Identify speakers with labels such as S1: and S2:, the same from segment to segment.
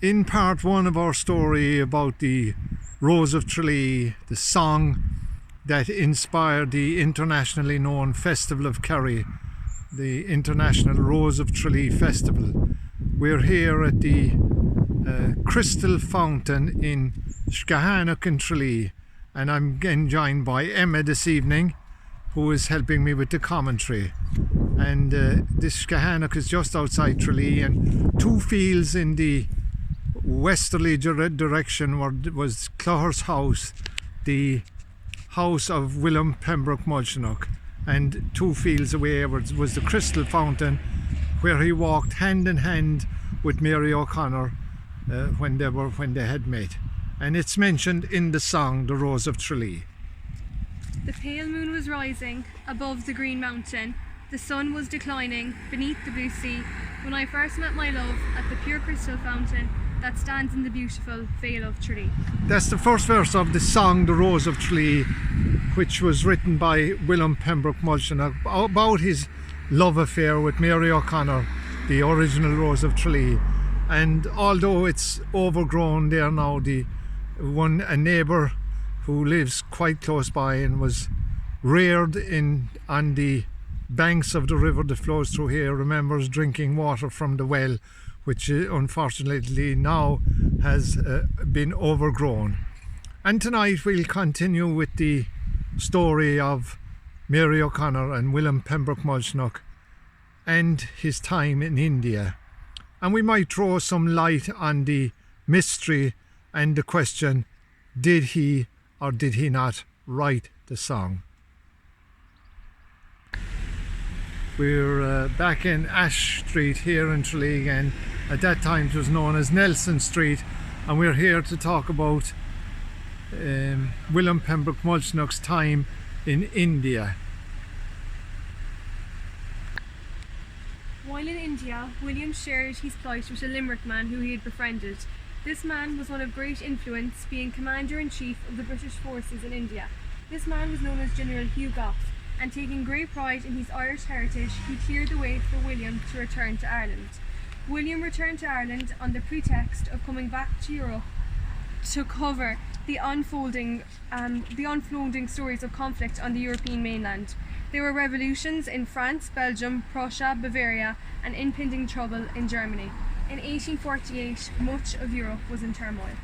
S1: In part one of our story about the Rose of Tralee, the song that inspired the internationally known Festival of Kerry, the International Rose of Tralee Festival, we're here at the Crystal Fountain in Mulchinock in Tralee, and I'm again joined by Emma this evening, who is helping me with the commentary. And this Mulchinock is just outside Tralee, and two fields in the westerly direction was Cloher's house, the house of William Pembroke Mulchinock, and 2 fields away was the Crystal Fountain, where he walked hand in hand with Mary O'Connor when they had met. And it's mentioned in the song The Rose of Tralee.
S2: The pale moon was rising above the green mountain. The sun was declining beneath the blue sea when I first met my love at the pure crystal fountain that stands in the beautiful Vale of Tralee. That's
S1: the first verse of the song The Rose of Tralee, which was written by William Pembroke Mulchinock about his love affair with Mary O'Connor, the original Rose of Tralee. And although it's overgrown there now, a neighbour who lives quite close by and was reared on the banks of the river that flows through here remembers drinking water from the well, which unfortunately now has been overgrown. And tonight we'll continue with the story of Mary O'Connor and William Pembroke Mulchinock and his time in India. And we might throw some light on the mystery and the question, did he or did he not write the song? We're back in Ash Street here in Tralee again. At that time it was known as Nelson Street, and we're here to talk about William Pembroke Mulchinock's time in India.
S2: While in India, William shared his plight with a Limerick man who he had befriended. This man was one of great influence, being Commander-in-Chief of the British forces in India. This man was known as General Hugh Gough, and taking great pride in his Irish heritage, he cleared the way for William to return to Ireland. William returned to Ireland on the pretext of coming back to Europe to cover the unfolding stories of conflict on the European mainland. There were revolutions in France, Belgium, Prussia, Bavaria, and impending trouble in Germany. In 1848, much of Europe was in turmoil.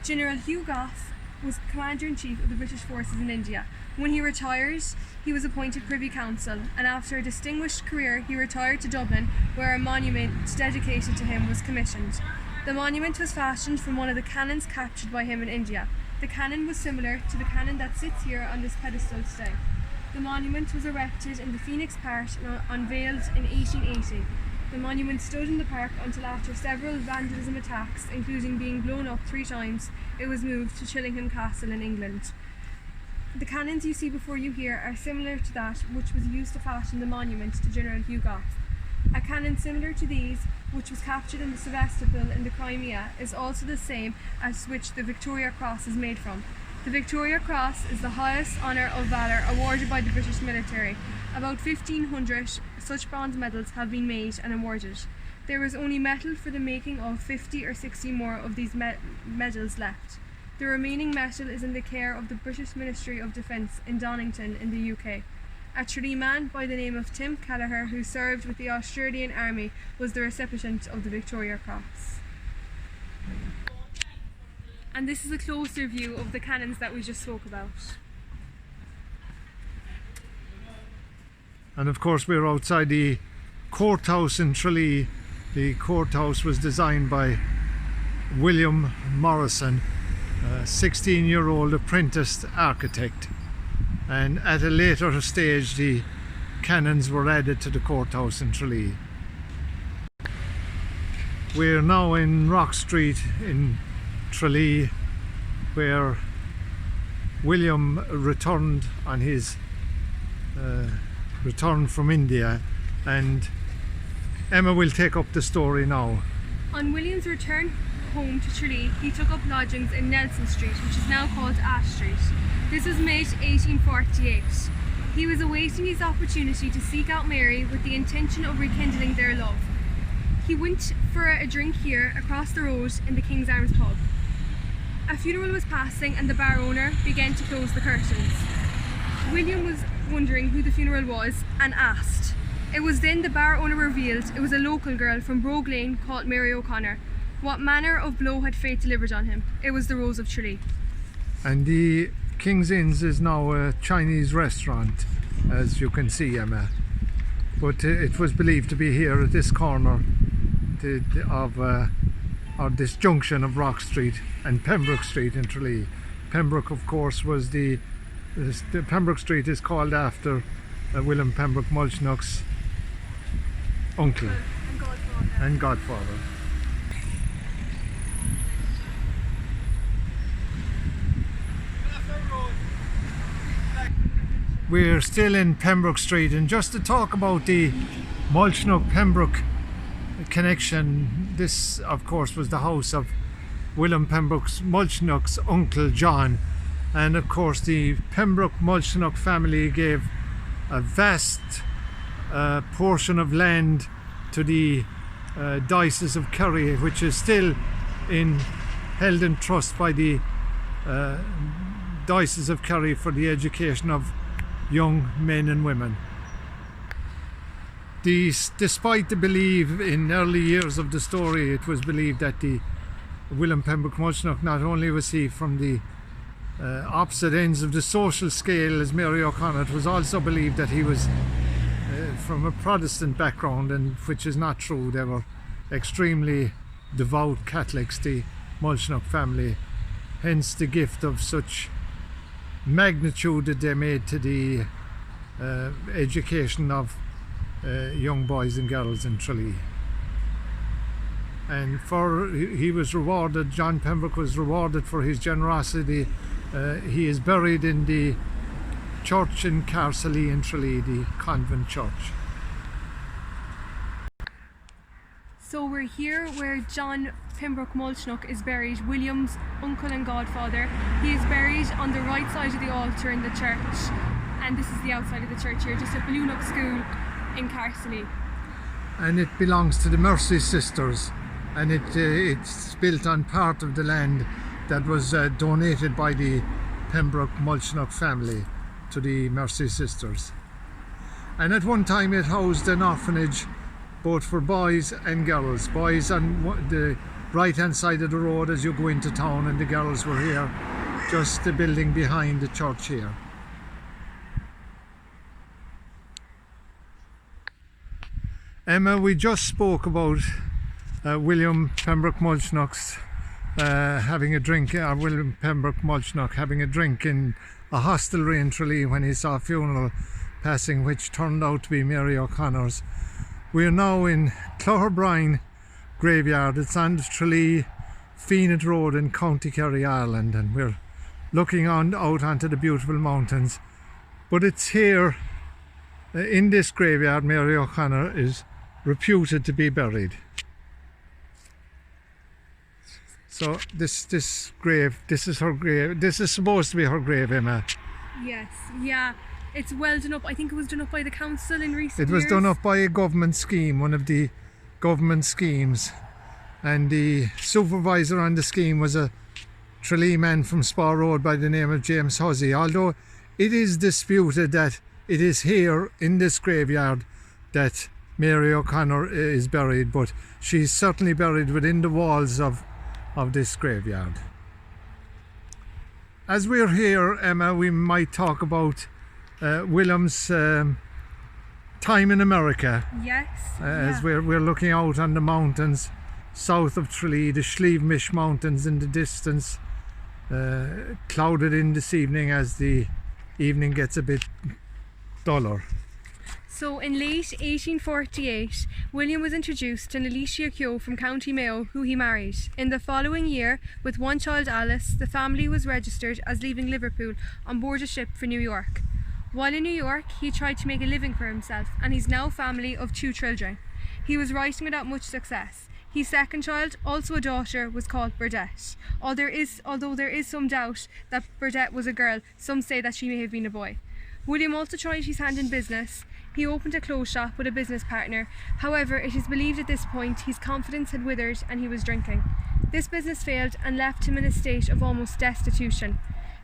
S2: General Hugh Gough was Commander-in-Chief of the British forces in India. When he retired, he was appointed Privy Council, and after a distinguished career, he retired to Dublin, where a monument dedicated to him was commissioned. The monument was fashioned from one of the cannons captured by him in India. The cannon was similar to the cannon that sits here on this pedestal today. The monument was erected in the Phoenix Park and unveiled in 1880. The monument stood in the park until after several vandalism attacks, including being blown up 3 times, it was moved to Chillingham Castle in England. The cannons you see before you here are similar to that which was used to fashion the monument to General Hugh Gough. A cannon similar to these, which was captured in the Sevastopol in the Crimea, is also the same as which the Victoria Cross is made from. The Victoria Cross is the highest honour of valour awarded by the British military. About 1,500 such bronze medals have been made and awarded. There is only metal for the making of 50 or 60 more of these medals left. The remaining metal is in the care of the British Ministry of Defence in Donington in the UK. A Tralee man by the name of Tim Callagher, who served with the Australian Army, was the recipient of the Victoria Cross. And this is a closer view of the cannons that we just spoke about.
S1: And of course we're outside the courthouse in Tralee. The courthouse was designed by William Morrison, a 16-year-old apprenticed architect, and at a later stage the cannons were added to the courthouse in Tralee. We're now in Rock Street in Tralee, where William returned on his return from India, and Emma will take up the story now.
S2: On William's return home to Tralee, he took up lodgings in Nelson Street, which is now called Ash Street. This was May 1848. He was awaiting his opportunity to seek out Mary with the intention of rekindling their love. He went for a drink here across the road in the King's Arms pub. A funeral was passing and the bar owner began to close the curtains. William was wondering who the funeral was and asked. It was then the bar owner revealed it was a local girl from Brogue Lane called Mary O'Connor. What manner of blow had fate delivered on him? It was the Rose of Tralee.
S1: And the King's Inns is now a Chinese restaurant, as you can see, Emma. But it was believed to be here at this corner of this junction of Rock Street and Pembroke Street in Tralee. Pembroke, of course, was the Pembroke Street is called after William Pembroke Mulchinock's uncle and godfather. We're still in Pembroke Street, and just to talk about the Mulchinock-Pembroke connection, this of course was the house of William Pembroke Mulchinock's uncle John, and of course the Pembroke Mulchinock family gave a vast portion of land to the Diocese of Kerry, which is still held in trust by the Diocese of Kerry for the education of young men and women. Despite the belief in early years of the story, it was believed that the William Pembroke Mulchinock, not only was he from the opposite ends of the social scale as Mary O'Connor, it was also believed that he was from a Protestant background, and which is not true. They were extremely devout Catholics, the Mulchinock family, hence the gift of such magnitude that they made to the education of young boys and girls in Tralee. And he was rewarded, John Pembroke was rewarded for his generosity. He is buried in the church in Carsalee in Tralee, the convent church.
S2: So we're here where John Pembroke Mulchinock is buried, William's uncle and godfather. He is buried on the right side of the altar in the church, and this is the outside of the church here, just at Mulchinock School in Carsalee.
S1: And it belongs to the Mercy Sisters, and it's built on part of the land that was donated by the Pembroke Mulchinock family to the Mercy Sisters. And at one time it housed an orphanage both for boys and girls. Boys on the right hand side of the road as you go into town, and the girls were here, just the building behind the church here. Emma, we just spoke about William Pembroke Mulchinock's having a drink, William Pembroke Mulchinock having a drink in a hostelry in Tralee when he saw a funeral passing, which turned out to be Mary O'Connor's. We are now in Cloherbrine graveyard. It's on the Tralee Feenet Road in County Kerry, Ireland, and we're looking out onto the beautiful mountains. But it's here in this graveyard Mary O'Connor is reputed to be buried. So this is her grave. This is supposed to be her grave, Emma.
S2: Yes, yeah. It's well done up. I think it was done up by the council in recent years.
S1: It was done up by a government scheme, one of the government schemes. And the supervisor on the scheme was a Tralee man from Spa Road by the name of James Hussey. Although it is disputed that it is here in this graveyard that Mary O'Connor is buried, but she's certainly buried within the walls of this graveyard. As we're here, Emma, we might talk about William's time in America.
S2: Yes.
S1: As we're looking out on the mountains south of Tralee, the Schlievemish Mountains in the distance, clouded in this evening as the evening gets a bit duller.
S2: So in late 1848, William was introduced to Alicia Keogh from County Mayo, who he married. In the following year, with one child Alice, the family was registered as leaving Liverpool on board a ship for New York. While in New York, he tried to make a living for himself, and he's now family of 2 children. He was writing without much success. His second child, also a daughter, was called Burdett. Although there is some doubt that Burdett was a girl, some say that she may have been a boy. William also tried his hand in business. He opened a clothes shop with a business partner. However, it is believed at this point his confidence had withered and he was drinking. This business failed and left him in a state of almost destitution.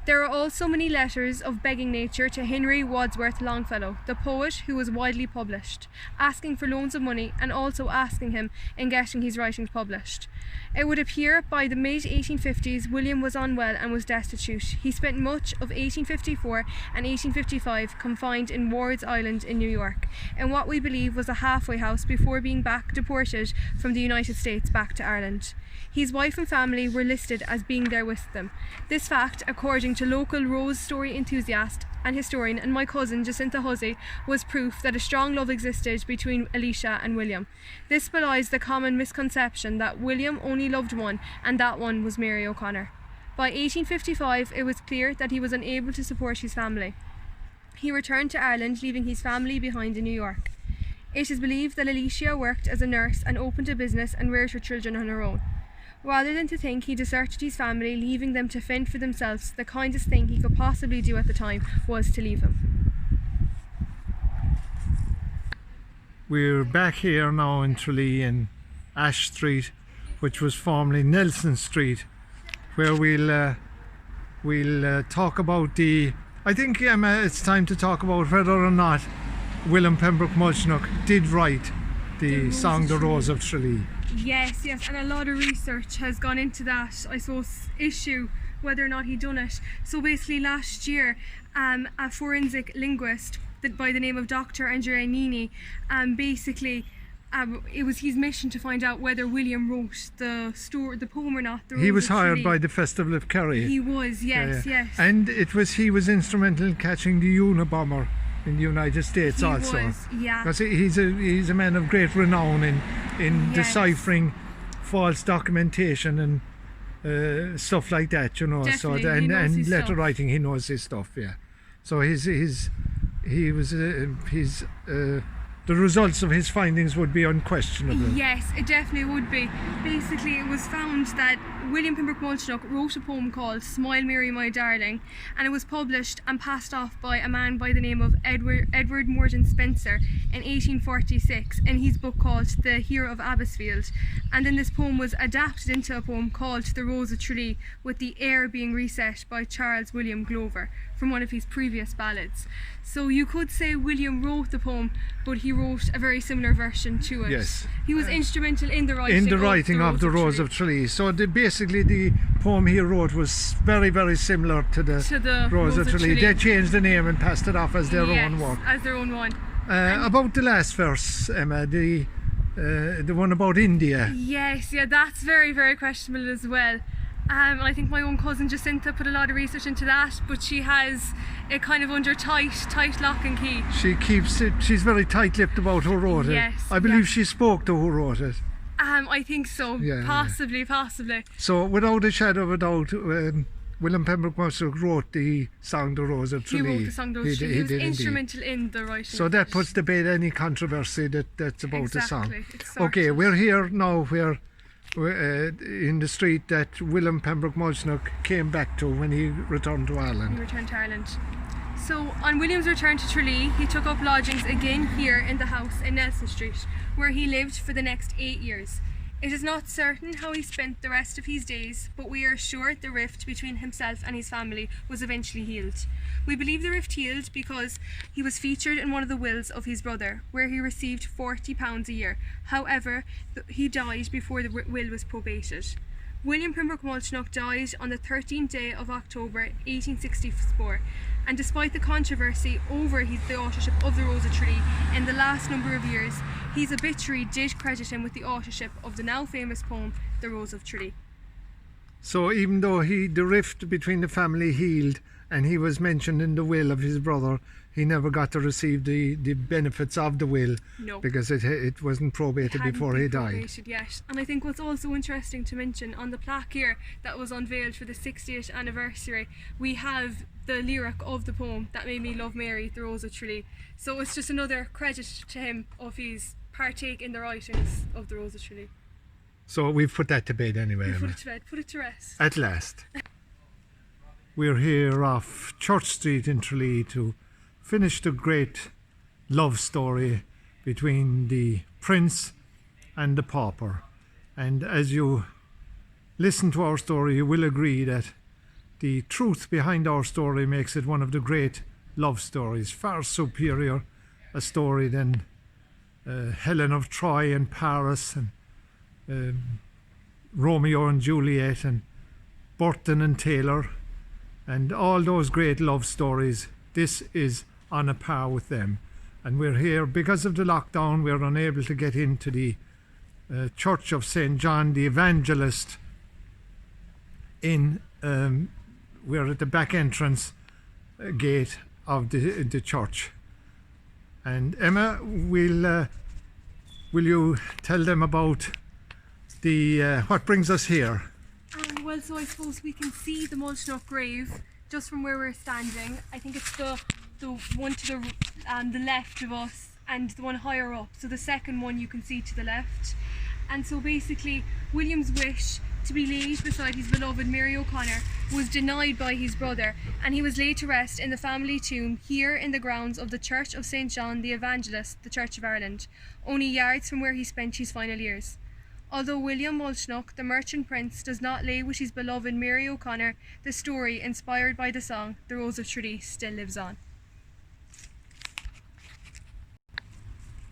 S2: There are also many letters of begging nature to Henry Wadsworth Longfellow, the poet, who was widely published, asking for loans of money and also asking him in getting his writings published. It would appear by the mid-1850s William was unwell and was destitute. He spent much of 1854 and 1855 confined in Ward's Island in New York, in what we believe was a halfway house before being deported from the United States back to Ireland. His wife and family were listed as being there with them. This fact, according to local Rose story enthusiast and historian and my cousin Jacinta Hussey, was proof that a strong love existed between Alicia and William. This belies the common misconception that William only loved one, and that one was Mary O'Connor. By 1855, it was clear that he was unable to support his family. He returned to Ireland, leaving his family behind in New York. It is believed that Alicia worked as a nurse and opened a business and reared her children on her own. Rather than to think he deserted his family, leaving them to fend for themselves, the kindest thing he could possibly do at the time was to leave them.
S1: We're back here now in Tralee in Ash Street, which was formerly Nelson Street, where we'll talk about I think, Emma, it's time to talk about whether or not William Pembroke Mulchinock did write the song The Rose of Tralee.
S2: Yes, and a lot of research has gone into that, I suppose, issue, whether or not he done it. So basically last year, a forensic linguist by the name of Dr. Andrea Nini, it was his mission to find out whether William wrote the poem or not.
S1: He was hired by the Festival of Kerry.
S2: He was, yes.
S1: And he was instrumental in catching the Unabomber in the United States also.
S2: He was, yeah.
S1: Because he's a man of great renown in deciphering false documentation and stuff like that, you know.
S2: Definitely,
S1: so
S2: he knows
S1: and
S2: his
S1: letter
S2: stuff.
S1: writing, he knows his stuff, yeah. So the results of his findings would be unquestionable.
S2: Yes, it definitely would be. Basically, it was found that William Pembroke Mulchinock wrote a poem called Smile Mary My Darling, and it was published and passed off by a man by the name of Edward Morgan Spencer in 1846 in his book called The Hero of Abbasfield. And then this poem was adapted into a poem called The Rose of Tralee, with the air being reset by Charles William Glover from one of his previous ballads. So you could say William wrote the poem, but he wrote a very similar version to it.
S1: Yes.
S2: He was instrumental in the writing
S1: of the Rose of Tralee. So basically the poem he wrote was very, very similar to the Rose of Tralee. They changed the name and passed it off as their own work.
S2: As their own one.
S1: About the last verse, Emma, the one about India.
S2: Yes, that's very, very questionable as well. I think my own cousin Jacinta put a lot of research into that, but she has it kind of under tight lock and key.
S1: She keeps it. She's very tight-lipped about who wrote it.
S2: Yes,
S1: I believe she spoke to who wrote it.
S2: I think so.
S1: Yeah,
S2: possibly.
S1: So, without a shadow of a doubt, William Pembroke Mulchinock wrote the song The Rose of Tralee.
S2: He wrote the song The Rose of Tralee. He was instrumental in the writing.
S1: So that puts to bed any controversy that's about the song.
S2: Exactly.
S1: Okay, we're here now where in the street that William Pembroke Mulchinock came back to when he returned to Ireland.
S2: He returned to Ireland. So on William's return to Tralee, he took up lodgings again here in the house in Nelson Street, where he lived for the next 8 years. It is not certain how he spent the rest of his days, but we are sure the rift between himself and his family was eventually healed. We believe the rift healed because he was featured in one of the wills of his brother, where he received £40 a year. However, he died before the will was probated. William Pembroke Mulchinock died on the 13th day of October 1864, and despite the controversy over the authorship of the Rose of Tralee in the last number of years, his obituary did credit him with the authorship of the now famous poem The Rose of Tralee.
S1: So even though the rift between the family healed and he was mentioned in the will of his brother, he never got to receive the benefits of the will.
S2: No.
S1: Because it wasn't probated before he died.
S2: Yet. And I think what's also interesting to mention, on the plaque here that was unveiled for the 60th anniversary, we have the lyric of the poem That Made Me Love Mary, The Rose of Tralee. So it's just another credit to him of his partake in the writings of The Rose of Tralee.
S1: So we've put that to bed anyway.
S2: Put it to rest.
S1: At last. We're here off Church Street in Tralee to finish the great love story between the prince and the pauper. And as you listen to our story, you will agree that the truth behind our story makes it one of the great love stories, far superior a story than Helen of Troy and Paris and Romeo and Juliet and Burton and Taylor and all those great love stories. This is on a par with them. And we're here because of the lockdown. We're unable to get into the Church of St. John the Evangelist we're at the back entrance gate of the church. And Emma, will you tell them about the what brings us here?
S2: Well, so I suppose we can see the Mulchinock grave just from where we're standing. I think it's the one to the left of us and the one higher up. So the second one you can see to the left. And so basically, William's wish to be laid beside his beloved Mary O'Connor was denied by his brother, and he was laid to rest in the family tomb here in the grounds of the Church of St. John the Evangelist, the Church of Ireland, only yards from where he spent his final years. Although William Mulchinock, the merchant prince, does not lay with his beloved Mary O'Connor, the story, inspired by the song The Rose of Tralee, still lives on.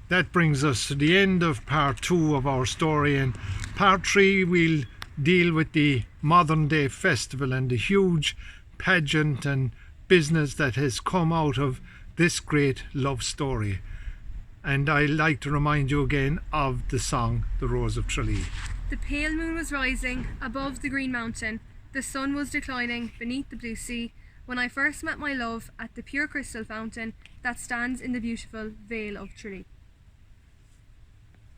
S1: That brings us to the end of part 2 of our story, and part 3 we'll deal with the modern day festival and the huge pageant and business that has come out of this great love story. And I like to remind you again of the song The Rose of Tralee.
S2: The pale moon was rising above the green mountain, the sun was declining beneath the blue sea, when I first met my love at the pure crystal fountain that stands in the beautiful Vale of Tralee.